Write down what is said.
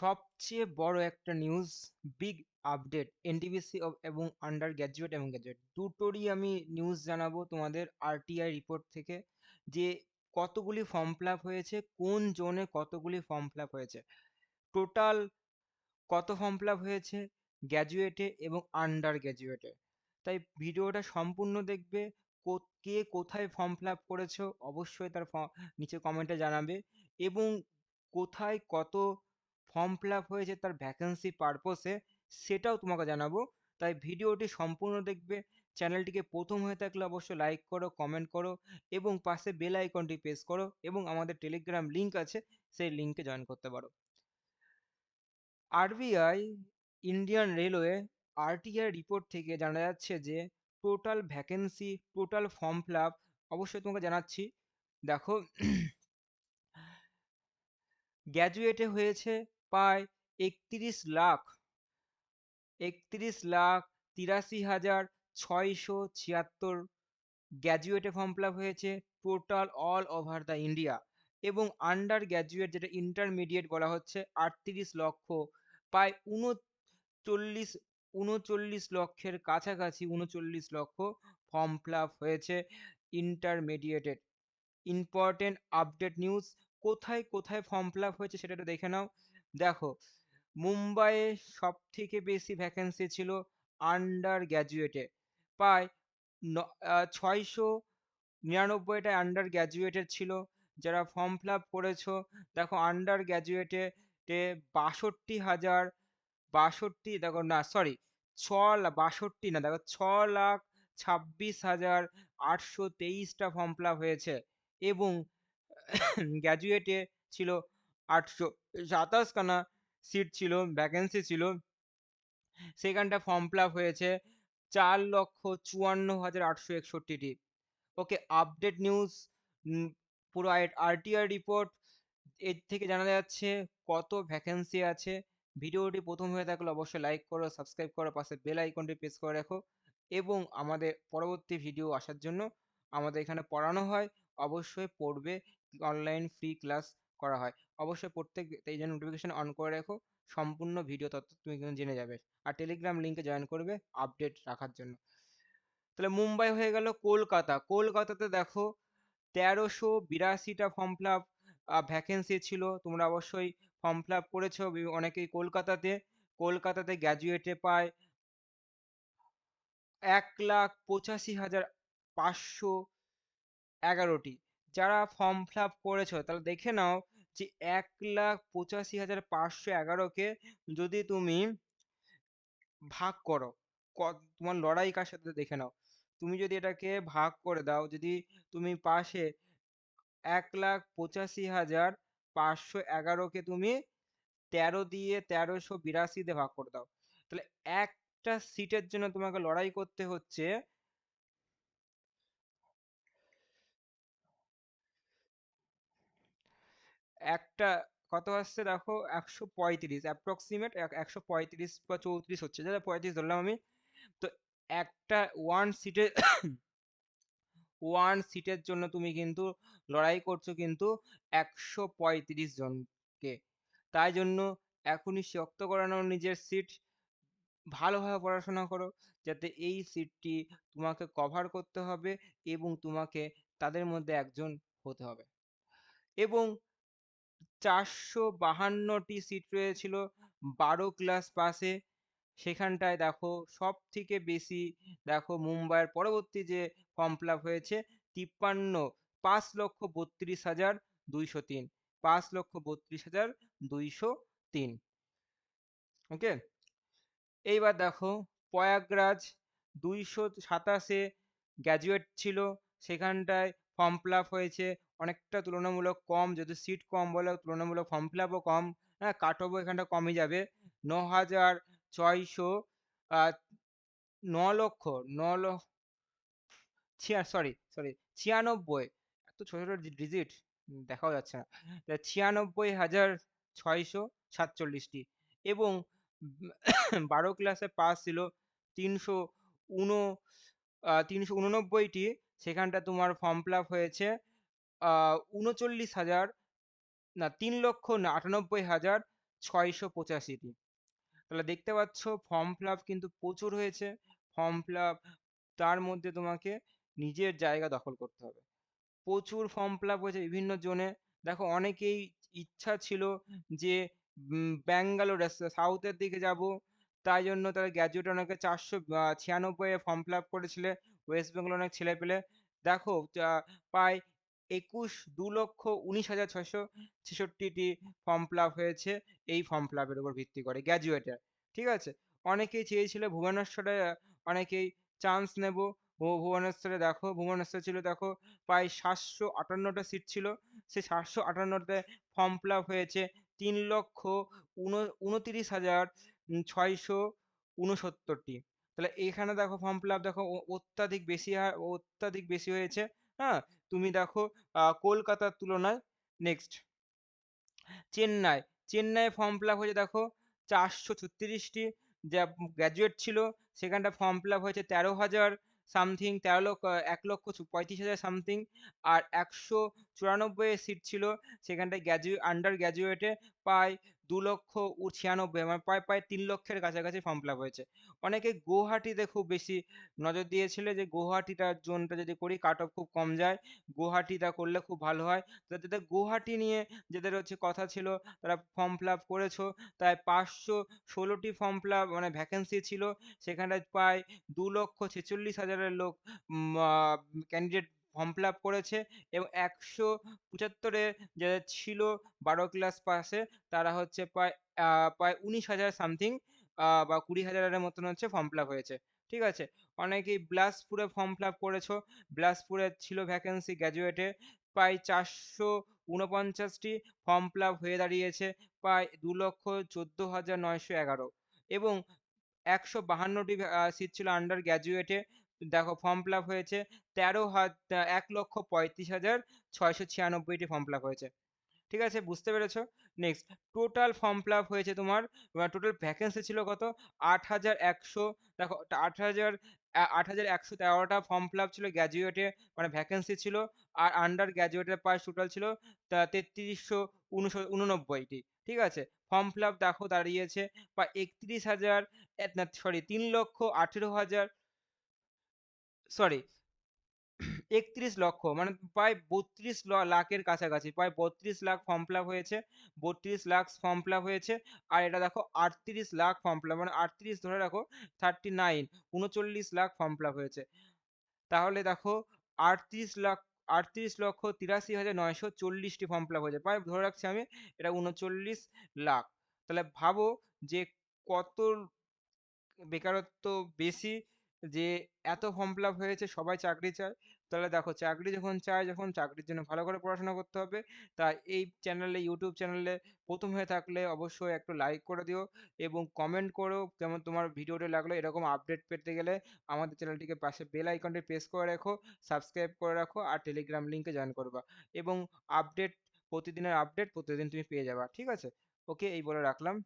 সবচেয়ে বড় একটা নিউজ, বিগ আপডেট এনটিপিসি এবং আন্ডার গ্র্যাজুয়েট এবং গ্র্যাজুয়েট দুটোরই আমি নিউজ জানাবো তোমাদের আরটিআই রিপোর্ট থেকে, যে কতগুলি ফর্ম ফিল আপ হয়েছে, কোন জোনে কতগুলি ফর্ম ফিল আপ হয়েছে, টোটাল কত ফর্ম ফিল আপ হয়েছে গ্র্যাজুয়েটে এবং আন্ডার গ্র্যাজুয়েটে। তাই ভিডিওটা সম্পূর্ণ দেখবে। কে কোথায় ফর্ম ফিল আপ করেছো অবশ্যই তার নিচে কমেন্টে জানাবে, এবং কোথায় কত ফর্ম ফিল আপ হয়েছে তার ভ্যাকেন্সি পারপসে সেটাও তোমাকে জানাবো। তাই ভিডিওটি সম্পূর্ণ দেখবে। চ্যানেলটিকে প্রথম হয়ে থাকলে অবশ্যই লাইক করো, কমেন্ট করো এবং পাশে বেল আইকনটি প্রেস করো, এবং আমাদের টেলিগ্রাম লিংক আছে, সেই লিংকে জয়েন করতে পারো। RBI Indian railway RTI report থেকে জানা যাচ্ছে যে total vacancy, total form fill up অবশ্যই তোমাকে জানাচ্ছি। দেখো, গ্র্যাজুয়েটে হয়েছে প্রায় 31 লাখ 31,83,676 গ্র্যাজুয়েটে ফর্ম ফিল আপ হয়েছে total all over the India. এবং আন্ডার গ্র্যাজুয়েট যেটা ইন্টারমিডিয়েট বলা হচ্ছে 38 লক্ষ, প্রায় চল্লিশ 39 লক্ষের কাছাকাছি 39 লক্ষ ফর্ম ফিল আপ হয়েছে ইন্টারমিডিয়েটের। ইম্পর্টেন্ট আপডেট নিউজ, কোথায় কোথায় ফর্ম ফিল আপ হয়েছে সেটা একটু দেখে নাও। দেখো, মুম্বাইয়ে সব থেকে বেশি ভ্যাকেন্সি ছিল আন্ডার গ্র্যাজুয়েটে, প্রায় 699টা আন্ডার গ্র্যাজুয়েটের ছিল যারা ফর্ম ফিল আপ করেছো। দেখো, আন্ডার গ্র্যাজুয়েটে 62,000, দেখো না সরি, 62 না, দেখো 6,26,823টা ফর্ম ফিল আপ হয়েছে, এবং গ্র্যাজুয়েটে ছিল 827খানা সিট ছিল, ভ্যাকেন্সি ছিল, সেখানটা ফর্ম ফিল আপ হয়েছে 4,54,861টি। ওকে, আপডেট নিউজ, পুরো আরটিআই রিপোর্ট, এর থেকে জানা যাচ্ছে কত ভ্যাকেন্সি আছে। ভিডিওটি প্রথম হয়ে থাকলে অবশ্যই লাইক করো, সাবস্ক্রাইব করো, পাশে বেল আইকনটি প্রেস করে রাখো, এবং আমাদের পরবর্তী ভিডিও আসার জন্য আমাদের এখানে পড়ানো হয়, অবশ্যই পড়বে, অনলাইন ফ্রি ক্লাস করা হয়, অবশ্যই প্রত্যেক এই জন্য নোটিফিকেশন অন করে রাখো, সম্পূর্ণ ভিডিও তথ্য তুমি কিন্তু জেনে যাবে। আর টেলিগ্রাম লিঙ্কে জয়েন করবে আপডেট রাখার জন্য। তাহলে মুম্বাই হয়ে গেল। কলকাতাতে দেখো 1382টা ফর্ম ফিল আপ ভ্যাকেন্সি ছিল, তোমরা অবশ্যই ফর্ম ফিল আপ করেছো অনেকেই কলকাতাতে গ্র্যাজুয়েটে পায় 1,85,511টি। যারা ফর্ম ফিল আপ করেছো তাহলে দেখে নাও যে 1,85,511কে যদি তুমি ভাগ করো, তোমার লড়াই কার সাথে দেখে নাও। তুমি যদি এটাকে ভাগ করে দাও, যদি তুমি পাশে 1,85,511কে তুমি 13,82 দিয়ে ভাগ করে দাও, তাহলে একটা সিটের জন্য তোমাকে লড়াই করতে হচ্ছে একটা, কত আসছে দেখো, 135, অ্যাপ্রক্সিমেট 135 বা 34 হচ্ছে, যেটা 35 ধরলাম আমি। তো একটা ওয়ান সিটের জন্য তুমি কিন্তু লড়াই করছো কিন্তু 135 জনকে। তাই জন্য এখনই শক্ত করানো নিজের সিট, ভালোভাবে পড়াশোনা করো, যাতে এই সিটটি তোমাকে কভার করতে হবে এবং তোমাকে তাদের মধ্যে একজন হতে হবে। এবং 452টি সিট রয়েছিল 12 ক্লাস পাসে, সেখানটায় দেখো সব থেকে বেশি, দেখো মুম্বাইয়ের পরবর্তী যে ফর্ম ফিল আপ হয়েছে 5,32,203, 5,32,203। ওকে, এইবার দেখো প্রয়াগরাজ 227 গ্র্যাজুয়েট ছিল, সেখানটায় ফর্ম ফিল আপ হয়েছে অনেকটা তুলনামূলক কম, যদি সিট কম বলে তুলনামূলক ফর্ম ফিল আপও কম, হ্যাঁ কাট অফও এখানটা কমই যাবে। 9,600, আহ, 9 লক্ষ, 9 লক্ষ, সরি সরি 96, এত ছোট ছোট ডিজিট দেখাও যাচ্ছে না, 96,647টি। এবং 12 ক্লাসে পাস ছিল 389টি, সেখানটা তোমার ফর্ম ফিল আপ হয়েছে 39,000, না 3,98,000 685টি। তাহলে দেখতে পাচ্ছ ফর্ম ফিল আপ কিন্তু প্রচুর হয়েছে। ফর্ম ফিল আপ, তার মধ্যে তোমাকে নিজের জায়গা দখল করতে হবে। প্রচুর ফর্ম ফিল আপ হয়েছে বিভিন্ন জনে। দেখো অনেকেই ইচ্ছা ছিল যে ব্যাঙ্গালোর সাউথের দিকে যাব, তাই জন্য তারা গ্র্যাজুয়েট অনেকে 496 ফর্ম ফিল আপ করেছিলে, ওয়েস্ট বেঙ্গল অনেক ছেলে পেলে। দেখো প্রায় 2,19,666টি ফর্ম ফিল আপ হয়েছে এই ফর্ম ফিল আপের উপর ভিত্তি করে গ্র্যাজুয়েটের। ঠিক আছে, অনেকেই চেয়েছিল ভুবনেশ্বরে, অনেকেই চান্স নেব। ভুবনেশ্বরে দেখো, ভুবনেশ্বর ছিল দেখো প্রায় 758টা সিট ছিল, সেই 758তে ফর্ম ফিল আপ হয়েছে 3,29,669টি। তাহলে এখানে দেখো ফর্ম ফিল আপ দেখো অত্যাধিক বেশি অত্যাধিক বেশি হয়েছে। হ্যাঁ, তুমি দেখো কলকাতার তুলনায়। নেক্সট, চেন্নাই, চেন্নাইয়ে ফর্ম ফিল আপ হয়েছে দেখো 436টি, যা গ্র্যাজুয়েট ছিল সেখানটা ফর্ম ফিল আপ হয়েছে 13,000 সামথিং, 1,35,000 সামথিং। আর 194 সিট ছিল সেখানটায় আন্ডার গ্র্যাজুয়েটে প্রায় 2,96,000, মানে প্রায় প্রায় 3 লক্ষের কাছাকাছি ফর্ম ফিল আপ হয়েছে। অনেকে গুয়াহাটিতে খুব বেশি নজর দিয়েছিলে যে গুয়াহাটিটার জোনটা যদি করি কাট অফ খুব কম যায়, গুয়াহাটিটা করলে খুব ভালো হয়। তো যাদের গুয়াহাটি নিয়ে যাদের হচ্ছে কথা ছিল তারা ফর্ম ফিল আপ করেছো। তাই 516টি ফর্ম ফিল আপ মানে ভ্যাকেন্সি ছিল, সেখানটায় প্রায় 2,46,000 লোক ক্যান্ডিডেট ফর্ম ফিল আপ করেছে। এবং 175-এ যাদের ছিল 12 ক্লাস পাশে, তারা হচ্ছে প্রায় 19,000 সামথিং বা 20,000-এর মতন হচ্ছে ফর্ম ফিল আপ হয়েছে। ঠিক আছে, অনেকেই বিলাসপুরে ফর্ম ফিল আপ করেছো। বিলাসপুরে ছিল ভ্যাকেন্সি গ্র্যাজুয়েটে, প্রায় 449টি ফর্ম ফিল আপ হয়ে দাঁড়িয়েছে প্রায় 2,14,911। এবং 152টি সিট ছিল আন্ডার গ্র্যাজুয়েটে। দেখো ফর্ম ফিল আপ হয়েছে 1,06,hayar696টি ফর্ম ফিল আপ হয়েছে। ঠিক আছে, বুঝতে পেরেছো? Next, total form fill up হয়েছে তোমার, টোটাল ভ্যাকেন্সি ছিল কত? 8,100। দেখো 8,113টা ফর্ম ফিল আপ ছিল গ্র্যাজুয়েটে, মানে ভ্যাকেন্সি ছিল। আর আন্ডার গ্র্যাজুয়েটের প্রায় টোটাল ছিল 3,389টি। ঠিক আছে, ফর্ম ফিল আপ দেখো দাঁড়িয়েছে প্রায় 31,000, না সরি, 3,18,000, সরি 31 লক্ষ, মানে প্রায় 32 লাখের কাছাকাছি, প্রায় 32 লাখ ফর্ম ফিল আপ হয়েছে। 32 লাখ ফর্ম ফিল আপ হয়েছে। আর এটা দেখো 38 লাখ ফর্ম ফিল আপ, মানে 38 ধরে রাখো, 39, 39 লাখ ফর্ম ফিল আপ হয়েছে। তাহলে দেখো 38 লাখ, 38,83,940টি ফর্ম ফিল আপ হয়েছে, প্রায় ধরে রাখছি আমি এটা 39 লাখ। তাহলে ভাবো যে কত বেকারত্ব বেশি, যে এত ফর্ম ফিল আপ হয়েছে, সবাই চাকরি চায়। তাহলে দেখো চাকরি যখন চায়, যখন চাকরির জন্য ভালো করে পড়াশোনা করতে হবে। তাই এই চ্যানেলে, ইউটিউব চ্যানেলে প্রথম হয়ে থাকলে অবশ্যই একটু লাইক করে দিও এবং কমেন্ট করো কেমন তোমার ভিডিওটা লাগলো। এরকম আপডেট পেতে গেলে আমাদের চ্যানেলটিকে পাশে বেল আইকনটি প্রেস করে রাখো, সাবস্ক্রাইব করে রাখো আর টেলিগ্রাম লিঙ্কে জয়েন করবা, এবং আপডেট, প্রতিদিনের আপডেট প্রতিদিন তুমি পেয়ে যাবা। ঠিক আছে, ওকে, এই বলে রাখলাম।